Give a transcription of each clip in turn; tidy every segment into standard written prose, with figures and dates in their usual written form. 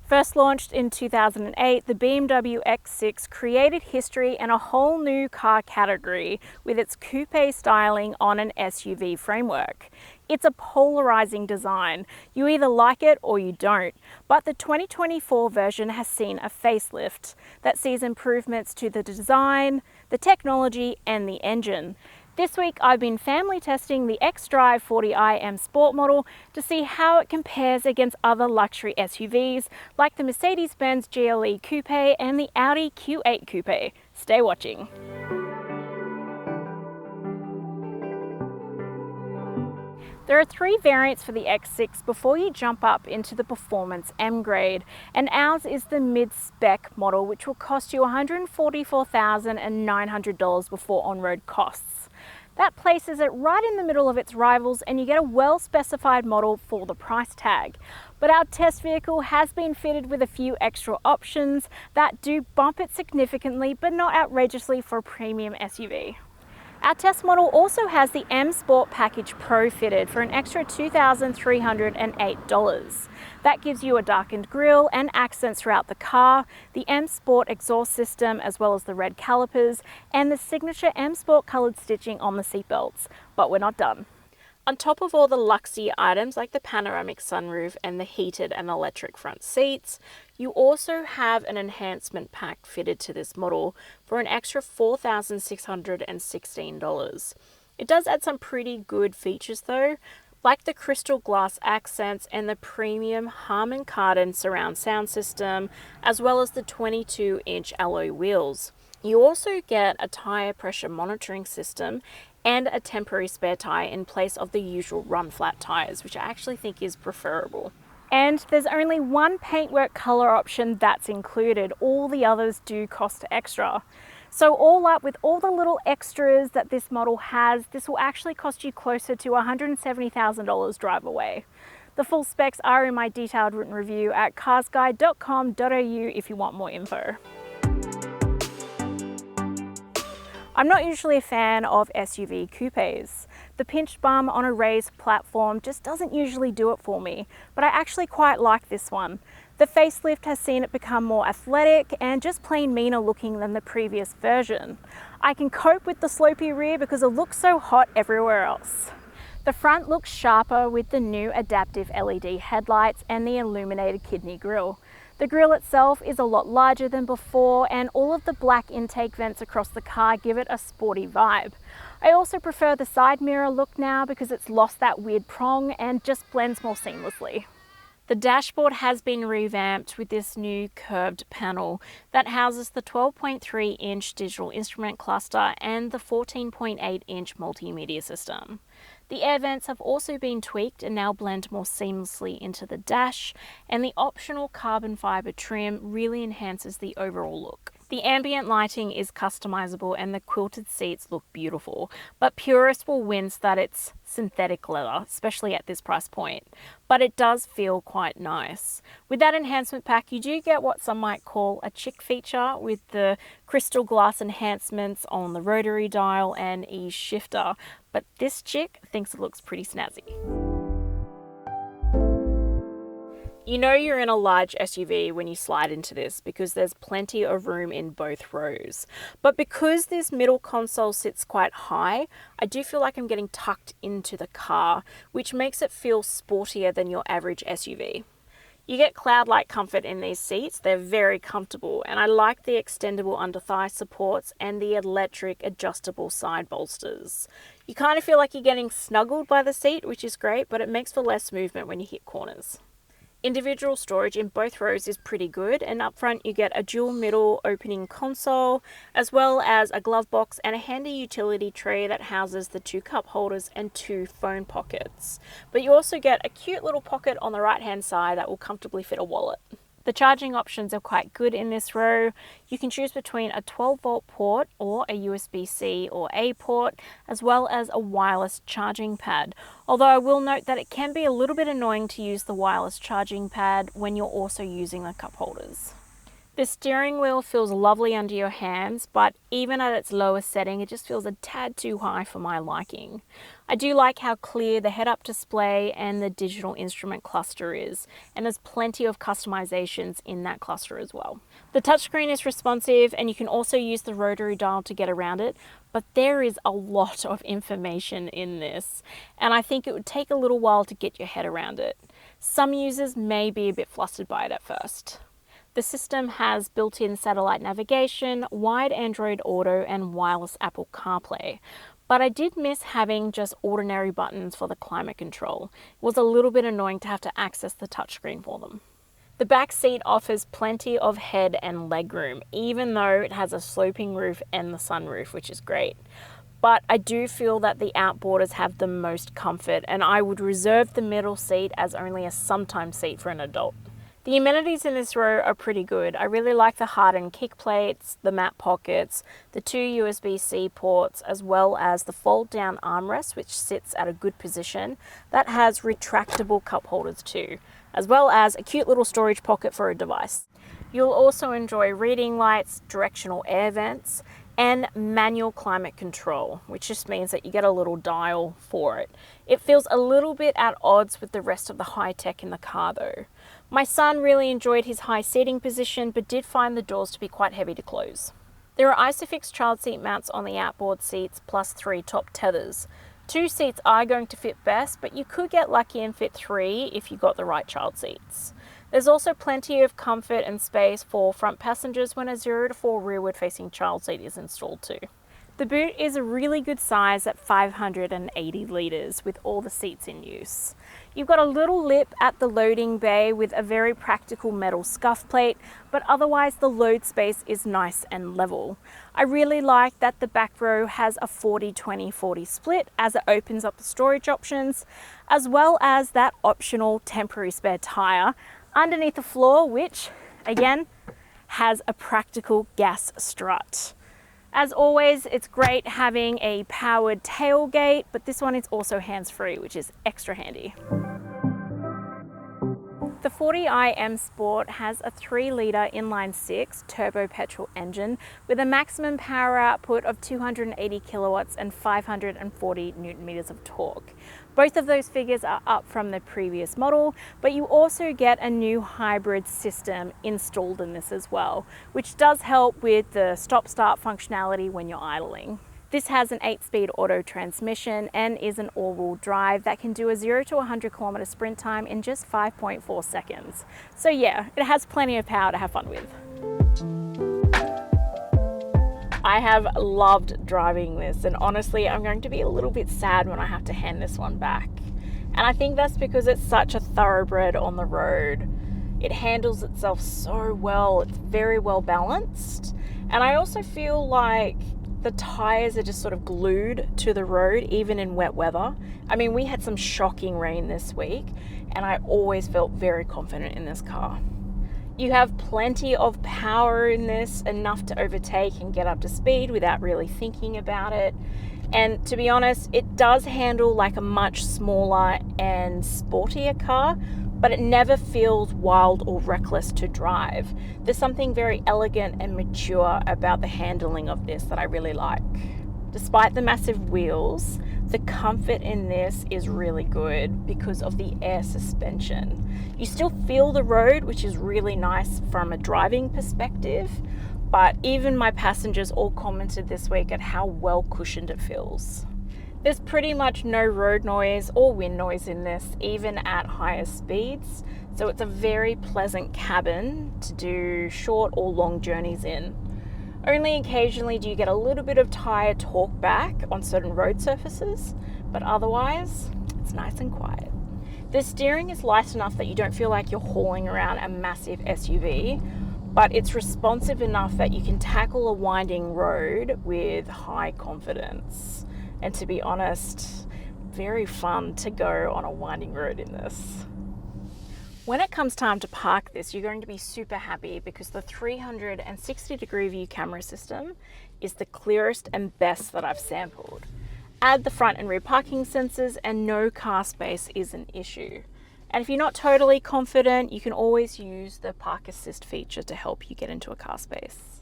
First launched in 2008, the BMW X6 created history and a whole new car category with its coupe styling on an SUV framework. It's a polarizing design. You either like it or you don't. But the 2024 version has seen a facelift that sees improvements to the design, the technology, and the engine. This week I've been family testing the xDrive40i M Sport model to see how it compares against other luxury SUVs like the Mercedes-Benz GLE Coupe and the Audi Q8 Coupe. Stay watching. There are three variants for the X6 before you jump up into the performance M grade, and ours is the mid-spec model, which will cost you $144,900 before on-road costs. That places it right in the middle of its rivals, and you get a well-specified model for the price tag. But our test vehicle has been fitted with a few extra options that do bump it significantly, but not outrageously for a premium SUV. Our test model also has the M Sport Package Pro fitted for an extra $2,308. That gives you a darkened grille and accents throughout the car, the M Sport exhaust system as well as the red calipers, and the signature M Sport coloured stitching on the seatbelts. But we're not done. On top of all the luxury items like the panoramic sunroof and the heated and electric front seats, you also have an enhancement pack fitted to this model for an extra $4,616. It does add some pretty good features though, like the crystal glass accents and the premium Harman Kardon surround sound system, as well as the 22-inch alloy wheels. You also get a tyre pressure monitoring system and a temporary spare tyre in place of the usual run-flat tyres, which I actually think is preferable. And there's only one paintwork colour option that's included. All the others do cost extra. So all up, with all the little extras that this model has, this will actually cost you closer to $170,000 drive away. The full specs are in my detailed written review at carsguide.com.au if you want more info. I'm not usually a fan of SUV coupes. The pinched bum on a raised platform just doesn't usually do it for me, but I actually quite like this one. The facelift has seen it become more athletic and just plain meaner looking than the previous version. I can cope with the slopey rear because it looks so hot everywhere else. The front looks sharper with the new adaptive LED headlights and the illuminated kidney grille. The grille itself is a lot larger than before, and all of the black intake vents across the car give it a sporty vibe. I also prefer the side mirror look now because it's lost that weird prong and just blends more seamlessly. The dashboard has been revamped with this new curved panel that houses the 12.3-inch digital instrument cluster and the 14.8-inch multimedia system. The air vents have also been tweaked and now blend more seamlessly into the dash, and the optional carbon fiber trim really enhances the overall look. The ambient lighting is customizable and the quilted seats look beautiful, but purists will wince that it's synthetic leather, especially at this price point. But it does feel quite nice. With that enhancement pack, you do get what some might call a chic feature with the crystal glass enhancements on the rotary dial and e-shifter, but this chick thinks it looks pretty snazzy. You know you're in a large SUV when you slide into this because there's plenty of room in both rows. But because this middle console sits quite high, I do feel like I'm getting tucked into the car, which makes it feel sportier than your average SUV. You get cloud-like comfort in these seats. They're very comfortable, and I like the extendable under-thigh supports and the electric adjustable side bolsters. You kind of feel like you're getting snuggled by the seat, which is great, but it makes for less movement when you hit corners. Individual storage in both rows is pretty good, and up front you get a dual middle opening console, as well as a glove box and a handy utility tray that houses the 2 cup holders and 2 phone pockets. But you also get a cute little pocket on the right hand side that will comfortably fit a wallet. The charging options are quite good in this row. You can choose between a 12-volt port or a USB-C or A port, as well as a wireless charging pad. Although I will note that it can be a little bit annoying to use the wireless charging pad when you're also using the cup holders. The steering wheel feels lovely under your hands, but even at its lowest setting, it just feels a tad too high for my liking. I do like how clear the head-up display and the digital instrument cluster is, and there's plenty of customizations in that cluster as well. The touchscreen is responsive, and you can also use the rotary dial to get around it, but there is a lot of information in this, and I think it would take a little while to get your head around it. Some users may be a bit flustered by it at first. The system has built-in satellite navigation, wide Android Auto, and wireless Apple CarPlay. But I did miss having just ordinary buttons for the climate control. It was a little bit annoying to have to access the touchscreen for them. The back seat offers plenty of head and legroom, even though it has a sloping roof and the sunroof, which is great. But I do feel that the outboarders have the most comfort, and I would reserve the middle seat as only a sometime seat for an adult. The amenities in this row are pretty good. I really like the hardened kick plates, the matte pockets, the 2 USB-C ports, as well as the fold-down armrest, which sits at a good position. That has retractable cup holders too, as well as a cute little storage pocket for a device. You'll also enjoy reading lights, directional air vents, and manual climate control, which just means that you get a little dial for it. It feels a little bit at odds with the rest of the high tech in the car though. My son really enjoyed his high seating position, but did find the doors to be quite heavy to close. There are ISOFIX child seat mounts on the outboard seats, plus 3 top tethers. 2 seats are going to fit best, but you could get lucky and fit 3 if you got the right child seats. There's also plenty of comfort and space for front passengers when a 0 to 4 rearward facing child seat is installed too. The boot is a really good size at 580 litres with all the seats in use. You've got a little lip at the loading bay with a very practical metal scuff plate, but otherwise the load space is nice and level. I really like that the back row has a 40-20-40 split as it opens up the storage options, as well as that optional temporary spare tyre underneath the floor, which again has a practical gas strut. As always, it's great having a powered tailgate, but this one is also hands-free, which is extra handy. The 40i M Sport has a 3-litre inline-6 turbo petrol engine with a maximum power output of 280 kilowatts and 540 newton meters of torque. Both of those figures are up from the previous model, but you also get a new hybrid system installed in this as well, which does help with the stop-start functionality when you're idling. This has an 8-speed auto transmission and is an all-wheel drive that can do a 0 to 100 kilometer sprint time in just 5.4 seconds. So yeah, it has plenty of power to have fun with. I have loved driving this, and honestly, I'm going to be a little bit sad when I have to hand this one back. And I think that's because it's such a thoroughbred on the road. It handles itself so well, it's very well balanced. And I also feel like the tires are just sort of glued to the road, even in wet weather. I mean, we had some shocking rain this week, and I always felt very confident in this car. You have plenty of power in this, enough to overtake and get up to speed without really thinking about it. And to be honest, it does handle like a much smaller and sportier car, but it never feels wild or reckless to drive. There's something very elegant and mature about the handling of this that I really like. Despite the massive wheels, the comfort in this is really good because of the air suspension. You still feel the road, which is really nice from a driving perspective, but even my passengers all commented this week at how well cushioned it feels. There's pretty much no road noise or wind noise in this, even at higher speeds. So it's a very pleasant cabin to do short or long journeys in. Only occasionally do you get a little bit of tire torque back on certain road surfaces, but otherwise it's nice and quiet. The steering is light enough that you don't feel like you're hauling around a massive SUV, but it's responsive enough that you can tackle a winding road with high confidence. And to be honest, very fun to go on a winding road in this. When it comes time to park this, you're going to be super happy because the 360-degree view camera system is the clearest and best that I've sampled. Add the front and rear parking sensors and no car space is an issue. And if you're not totally confident, you can always use the park assist feature to help you get into a car space.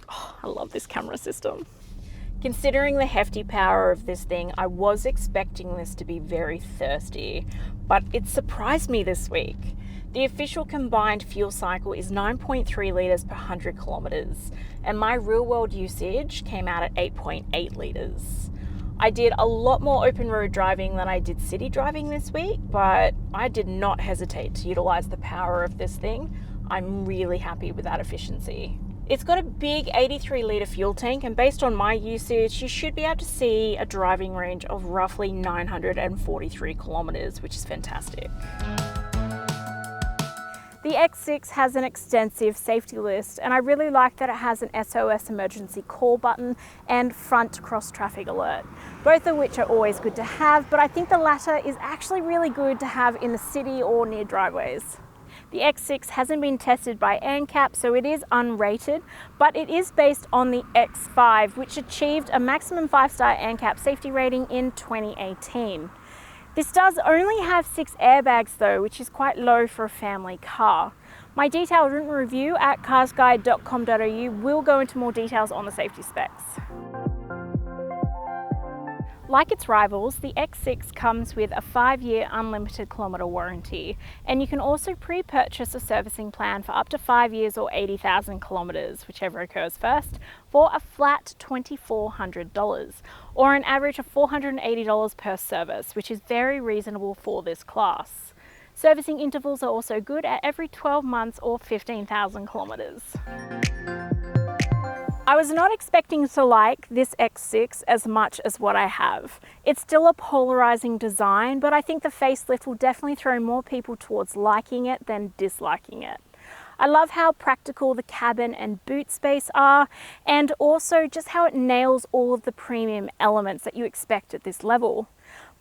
Oh, I love this camera system. Considering the hefty power of this thing, I was expecting this to be very thirsty, but it surprised me this week. The official combined fuel cycle is 9.3 litres per 100 kilometres, and my real-world usage came out at 8.8 litres. I did a lot more open road driving than I did city driving this week, but I did not hesitate to utilise the power of this thing. I'm really happy with that efficiency. It's got a big 83 litre fuel tank, and based on my usage, you should be able to see a driving range of roughly 943 kilometres, which is fantastic. The X6 has an extensive safety list, and I really like that it has an SOS emergency call button and front cross traffic alert, both of which are always good to have, but I think the latter is actually really good to have in the city or near driveways. The X6 hasn't been tested by ANCAP, so it is unrated, but it is based on the X5, which achieved a maximum 5-star ANCAP safety rating in 2018. This does only have 6 airbags though, which is quite low for a family car. My detailed written review at carsguide.com.au will go into more details on the safety specs. Like its rivals, the X6 comes with a 5-year unlimited kilometre warranty, and you can also pre-purchase a servicing plan for up to 5 years or 80,000 kilometres, whichever occurs first, for a flat $2,400, or an average of $480 per service, which is very reasonable for this class. Servicing intervals are also good at every 12 months or 15,000 kilometres. I was not expecting to like this X6 as much as what I have. It's still a polarizing design, but I think the facelift will definitely throw more people towards liking it than disliking it. I love how practical the cabin and boot space are, and also just how it nails all of the premium elements that you expect at this level.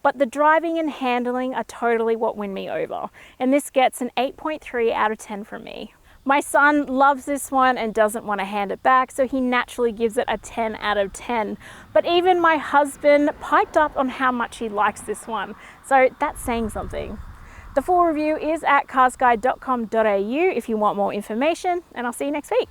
But the driving and handling are totally what win me over, and this gets an 8.3 out of 10 from me. My son loves this one and doesn't want to hand it back, so he naturally gives it a 10 out of 10. But even my husband piped up on how much he likes this one, so that's saying something. The full review is at carsguide.com.au if you want more information, and I'll see you next week.